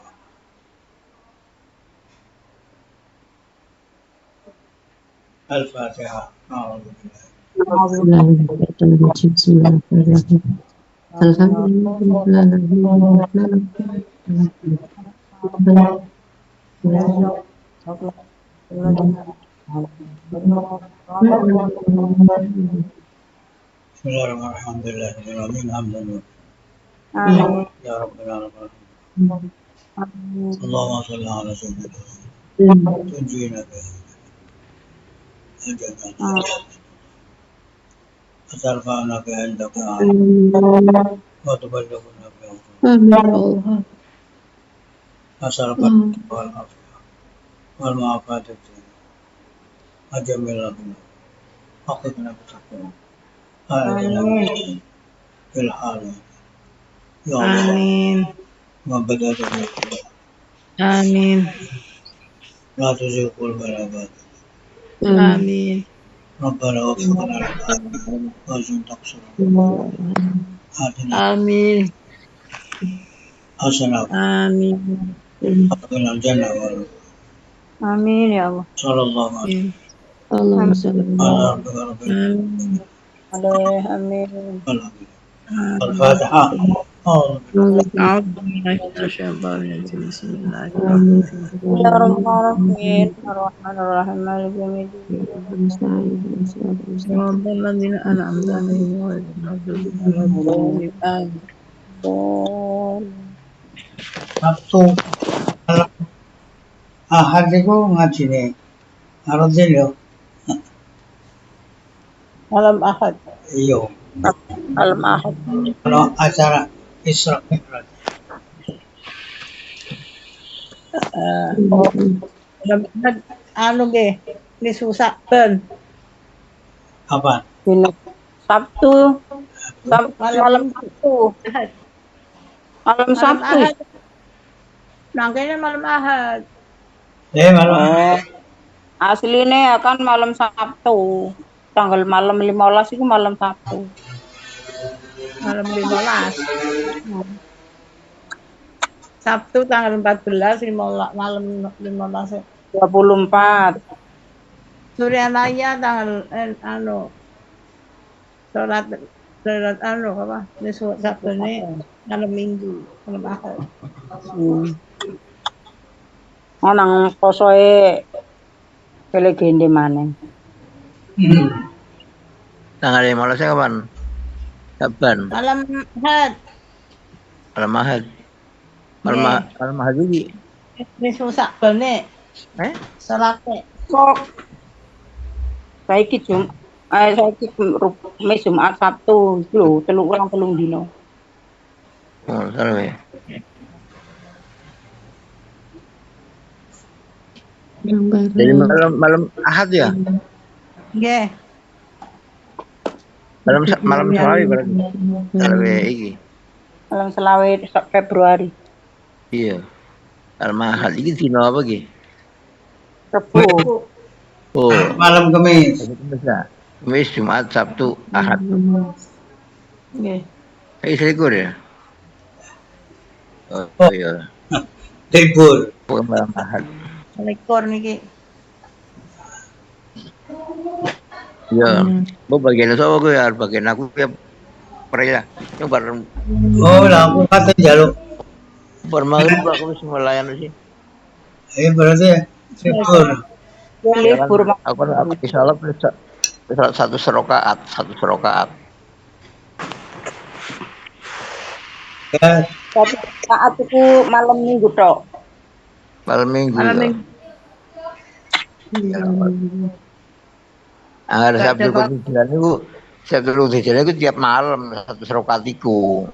A: Al-Fatihah. Bismillahirrahmanirrahim. Hamdan ya rabbil alamin. Allahumma shalli ala sayyidina tunjina atarfa'na bi indaka wa tuballighuna bi asarfa wal afiyah wal ma'afadat ajamilahum haqqina bitaqwa amin fil halin ya Allah. Amin. Mabadatu
B: Amin.
A: la tuzigh qulubana ba'da
B: Amin.
A: Rabbana waghfir lana wa taqsir atina
B: Amin.
A: hasanah
B: Amin.
A: wa jannah wa
D: Amin ya Allah.
A: sallallahu alaihi
B: Allahumma
A: wa sallam.
D: Amin.
A: Al-Fatihah.
B: أعوذ بالله من الشيطان الرجيم بسم الله الرحمن الرحيم
D: Ya Rabbal Ar-Rahman Malik Yawmiddin.
B: صراط الذين أنعمت عليهم غير المغضوب عليهم ولا الضالين آمين
D: dolin.
A: Sabtu malam Ahad iku ngajine Aradin yo.
C: Malam Ahad.
A: Iya.
D: Malam Ahad.
A: Kalau acara Isra Mi'raj.
D: Oh,
C: Malam Ahad. Ano ge? Ni susah ben.
A: Apa?
D: dino Sabtu. Malam
C: Malam
D: Sabtu.
C: Ahad.
D: Malam
C: Malam
D: Sabtu.
C: Ahad. Nangkanya malam Ahad.
A: Malam
D: Oh, aslinya ya kan malam Sabtu. Tanggal malam 15 itu malam Sabtu.
C: Malam 15.
D: Hmm.
C: Sabtu tanggal 14 malam 15.
D: 24.
C: Surya Maya tanggal sholat apa? Ini Sabtu ini malam Minggu, malam Ahad.
D: Nang posoe legende maneh.
E: Tanggal 15 kapan? Kapan?
C: Malam Ahad.
E: Malam Ahad. Malam Ahad iki.
C: Ini susah bane. Salate.
D: Kok saiki saiki Jumat Sabtu iku lho, telung dino.
E: Oh, salah ya. Jadi malam Ahad ya?
C: Nggih.
E: Malam Selawi berarti. Selawi iki.
D: Malam selawe Februari.
E: Iya. Malam Ahad iki dino apa iki?
D: Rebo.
E: Oh,
A: malam Kamis.
E: Kamis, Jumat, Sabtu, Ahad.
C: Nggih.
E: Selikur ya? Oh iya.
A: Libur.
E: Bukan malam Ahad.
C: Likur niki.
E: Iya. Bu bagian sapa gue ya? Bagian aku ya pernah yang bareng
A: Oh, lah aku kata jaluk.
E: maghrib aku wis melayan sih.
A: Berarti libur.
D: Libur
E: Aku insyaallah bisa satu serokaat.
A: Ya,
D: tapi saat itu malam Minggu tok.
E: Malam Minggu.
C: Malam
E: Ya.
C: Minggu.
E: Ada Sabtu Kudus itu Sabtu Kudus itu tiap malam satu serokaat iku.